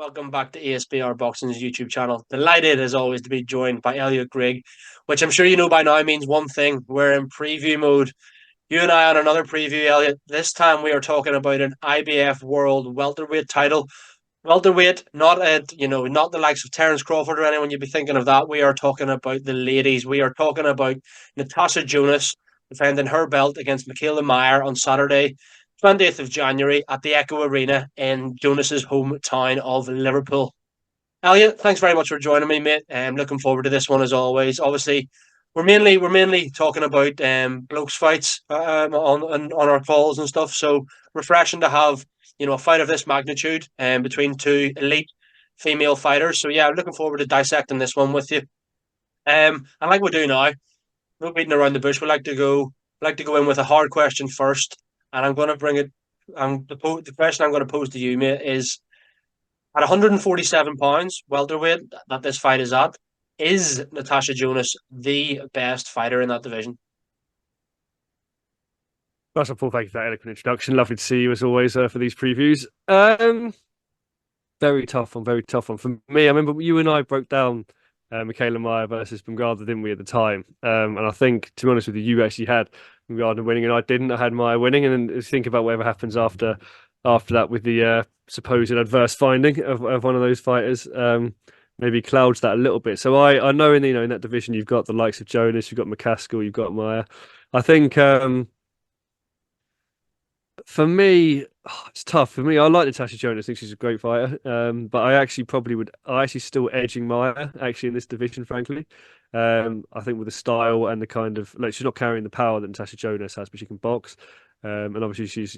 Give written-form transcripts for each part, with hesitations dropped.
Welcome back to ASBR Boxing's YouTube channel. Delighted as always to be joined by Elliott, which I'm sure you know by now means one thing. We're in preview mode. You and I on another preview, Elliott. This time we are talking about an IBF World Welterweight title. Welterweight, not the likes of Terence Crawford or anyone you'd be thinking of that. We are talking about the ladies. We are talking about Natasha Jonas defending her belt against Mikaela on Saturday, 20th of January at the Echo Arena in Jonas's hometown of Liverpool. Elliott, thanks very much for joining me, mate. I'm looking forward to this one as always. Obviously, we're mainly talking about blokes fights on our calls and stuff. So refreshing to have a fight of this magnitude between two elite female fighters. So yeah, I'm looking forward to dissecting this one with you. And like we do now, no beating around the bush. We like to go in with a hard question first, and I'm going to bring it. The question I'm going to pose to you, mate, is at 147 pounds welterweight that this fight is at. Is Natasha Jonas the best fighter in that division? First of all, thank you for that eloquent introduction. Lovely to see you as always for these previews. Very tough one, very tough one. For me, I remember you and I broke down Mikaela versus Bumgarner, didn't we, at the time? And I think, to be honest with you, you actually had Bumgarner winning and I didn't. I had Maya winning. And then think about whatever happens after that with the supposed adverse finding of one of those fighters. Maybe clouds that a little bit. So I know in that division you've got the likes of Jonas, you've got McCaskill, you've got Maya. I think for me, it's tough. For me, I like Natasha Jonas. I think she's a great fighter. But I actually still edging Maya actually in this division, frankly. I think with the style and the kind of she's not carrying the power that Natasha Jonas has, but she can box. And obviously she's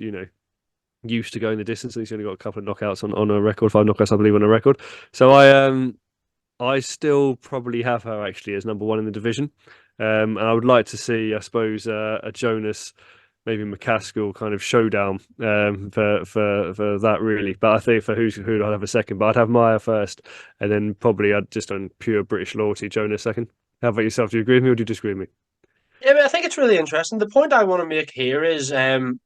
used to going the distance. She's only got a couple of knockouts on her record, 5 knockouts, I believe, on her record. So I still probably have her actually as number one in the division. And I would like to see, I suppose, a Jonas, maybe McCaskill kind of showdown for that really. But I think for who I'd have a second. But I'd have Maya first, and then probably I'd just on pure British loyalty, Jonas second. How about yourself? Do you agree with me or do you disagree with me? Yeah, but I think it's really interesting. The point I want to make here is it's kind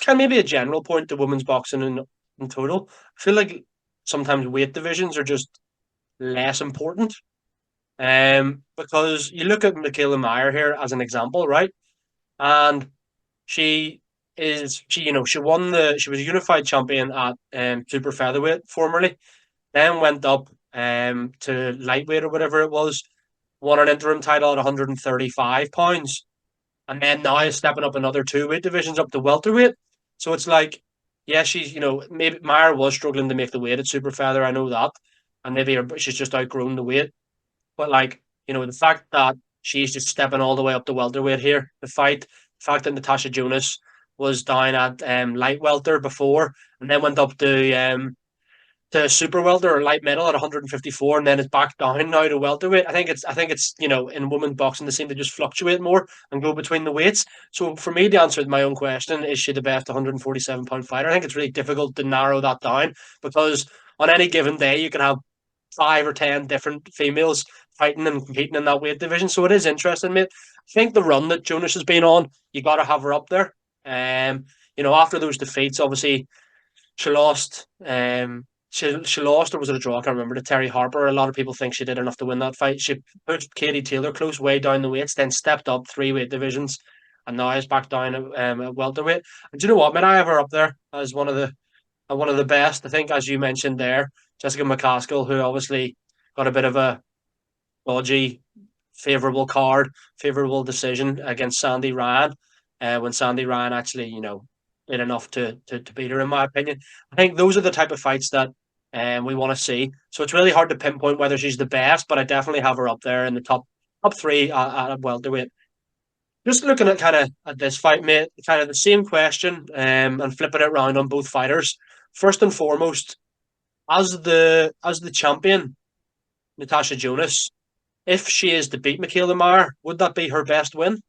of maybe a general point to women's boxing in total. I feel like sometimes weight divisions are just less important. Because you look at Mikaela here as an example, right? And she was a unified champion at super featherweight formerly, then went up to lightweight or whatever it was, won an interim title at 135 pounds, and then now is stepping up another two weight divisions up to welterweight. So it's like, yeah, she's maybe Meyer was struggling to make the weight at super feather. I know that, and maybe she's just outgrown the weight. But the fact that she's just stepping all the way up to welterweight here, the fact that Natasha Jonas was down at light welter before and then went up to super welter or light middle at 154 and then is back down now to welterweight. I think it's in women's boxing they seem to just fluctuate more and go between the weights. So for me to answer my own question, is she the best 147-pound fighter? I think it's really difficult to narrow that down because on any given day you can have 5 or 10 different females fighting and competing in that weight division. So it is interesting, mate. I think the run that Jonas has been on, you got to have her up there. After those defeats, obviously she lost. She lost, or was it a draw? I can't remember. To Terry Harper. A lot of people think she did enough to win that fight. She put Katie Taylor close, way down the weights, then stepped up 3 weight divisions, and now is back down at welterweight. And do you know what, man? I have her up there as one of the best. I think, as you mentioned there, Jessica McCaskill, who obviously got a bit of a dodgy, favourable decision against Sandy Ryan, when Sandy Ryan actually, did enough to beat her, in my opinion. I think those are the type of fights that we want to see. So it's really hard to pinpoint whether she's the best, but I definitely have her up there in the top three at welterweight. Just looking at at this fight, mate, kind of the same question, and flipping it around on both fighters. First and foremost, as the champion, Natasha Jonas, if she is to beat Mikaela would that be her best win?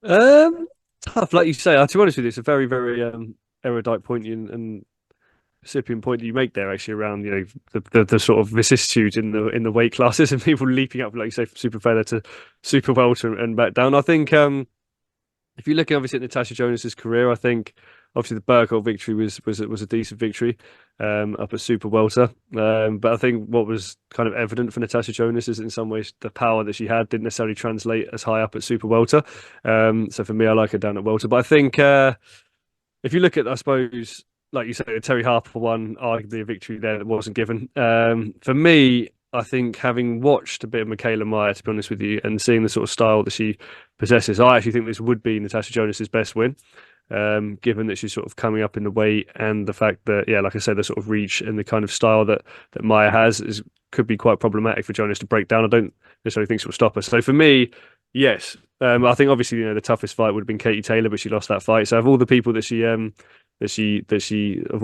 Tough, like you say. To be honest with you, it's a very, very erudite point and recipient point that you make there, actually, around the sort of vicissitudes in the weight classes and people leaping up, like you say, from super feather to super welter and back down. I think if you look obviously at Natasha Jonas's career, I think Obviously, the Burkle victory was a decent victory up at Super Welter. But I think what was kind of evident for Natasha Jonas is in some ways the power that she had didn't necessarily translate as high up at Super Welter. So for me, I like her down at Welter. But I think if you look at, I suppose, like you say, the Terry Harper one, arguably a victory there that wasn't given. For me, I think having watched a bit of Mikaela Mayer, to be honest with you, and seeing the sort of style that she possesses, I actually think this would be Natasha Jonas's best win. Given that she's sort of coming up in the weight and the fact that, yeah, like I said, the sort of reach and the kind of style that Maya has could be quite problematic for Jonas to break down. I don't necessarily think she'll stop her. So for me, yes, I think obviously the toughest fight would have been Katie Taylor, but she lost that fight. So of all the people that she of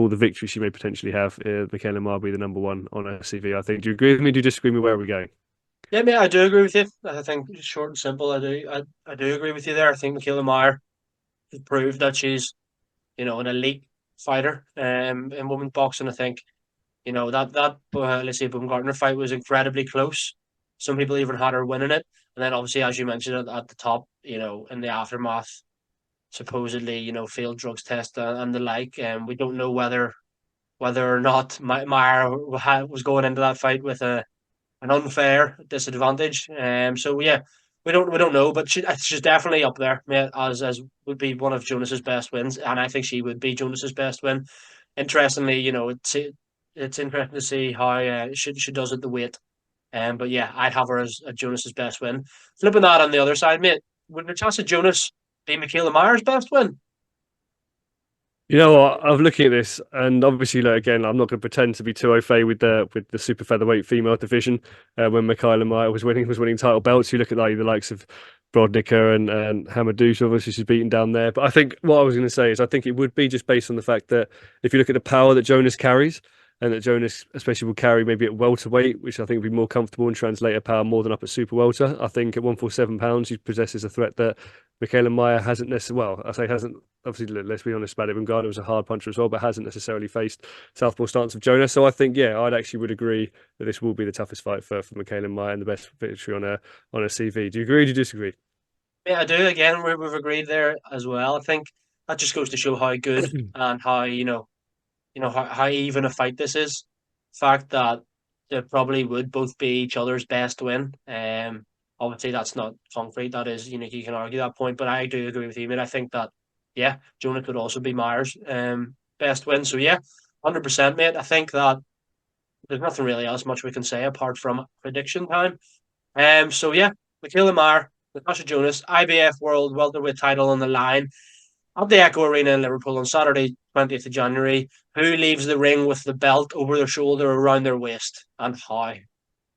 all the victories she may potentially have, Mikaela Mayer will be the number one on her CV. I think. Do you agree with me? Do you disagree with me? Where are we going? Yeah, mate, I do agree with you. I think short and simple. I do agree with you there. I think Mikaela Mayer has proved that she's an elite fighter in women's boxing. I think that let's say Baumgartner fight was incredibly close. Some people even had her winning it, and then obviously, as you mentioned at the top, in the aftermath, supposedly failed drugs test and the like, and we don't know whether or not Meyer was going into that fight with an unfair disadvantage. So yeah, we don't know, but she's definitely up there, mate, as would be one of Jonas's best wins, and I think she would be Jonas's best win. Interestingly, it's interesting to see how she does at the weight. But yeah, I'd have her as Jonas's best win. Flipping that on the other side, mate, would Natasha Jonas be Mikaela Mayer's best win? You know what? I'm looking at this, and obviously, like, again, I'm not going to pretend to be too au fait with the super featherweight female division. When Mikaela Mayer was winning title belts, you look at like the likes of Brodnicka and Hamadouche, obviously she's beaten down there. But I think what I was going to say is I think it would be just based on the fact that if you look at the power that Jonas carries, and that Jonas especially will carry maybe at welterweight, which I think would be more comfortable and translate her power more than up at super welter. I think at 147 pounds, she possesses a threat that Mikaela Mayer hasn't necessarily. Well, I say hasn't. Obviously, let's be honest about it. Gardner was a hard puncher as well, but hasn't necessarily faced southpaw stance of Jonas. So I think, yeah, I'd actually would agree that this will be the toughest fight for Mikaela Mayer and the best victory on a CV. Do you agree? Or do you disagree? Yeah, I do. Again, we've agreed there as well. I think that just goes to show how good and how how even a fight this is. Fact that they probably would both be each other's best win. Obviously that's not concrete. That is, you can argue that point, but I do agree with you, mate. I think that yeah, Jonah could also be Myers' best win. So yeah, 100%, mate. I think that there's nothing really else much we can say apart from prediction time. So yeah, Mikaela Mayer, Natasha Jonas, IBF World Welterweight title on the line at the Echo Arena in Liverpool on Saturday, 20th of January. Who leaves the ring with the belt over their shoulder around their waist and how?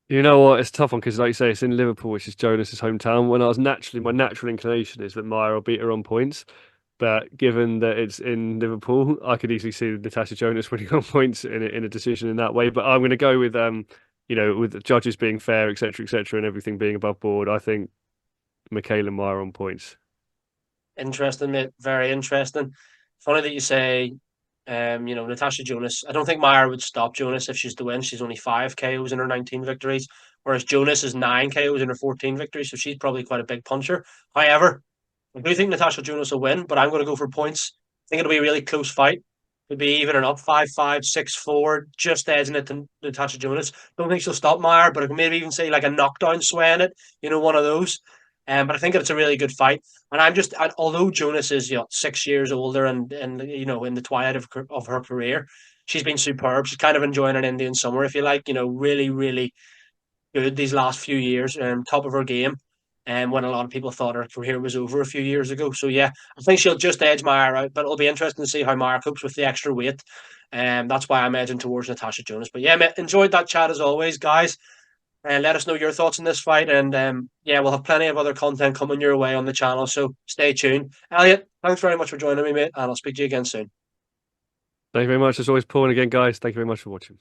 You know what? It's a tough one because, like you say, it's in Liverpool, which is Jonas's hometown. When I was naturally, my natural inclination is that Mayer will beat her on points. But given that it's in Liverpool, I could easily see Natasha Jonas winning on points in a decision in that way. But I'm going to go with with the judges being fair, etc., and everything being above board. I think Mikaela Mayer on points. Interesting, mate. Very interesting. Funny that you say, Natasha Jonas. I don't think Meyer would stop Jonas if she's to win. She's only 5 KOs in her 19 victories, whereas Jonas is 9 KOs in her 14 victories, so she's probably quite a big puncher. However, I do think Natasha Jonas will win, but I'm going to go for points. I think it'll be a really close fight. It'll be even an up 5-5, 6-4, just edging it to Natasha Jonas. Don't think she'll stop Meyer, but I can maybe even say like a knockdown swaying it, one of those. But I think it's a really good fight. And although Jonas is 6 years older and in the twilight of her career, she's been superb. She's kind of enjoying an Indian summer, if you like. Really, really good these last few years. Top of her game. And when a lot of people thought her career was over a few years ago. So yeah, I think she'll just edge Meyer out, but it'll be interesting to see how Meyer copes with the extra weight. That's why I'm edging towards Natasha Jonas. But yeah, mate, enjoyed that chat as always, guys. And let us know your thoughts on this fight. And yeah, we'll have plenty of other content coming your way on the channel. So stay tuned. Elliot, thanks very much for joining me, mate. And I'll speak to you again soon. Thank you very much. As always, Paul. And again, guys, thank you very much for watching.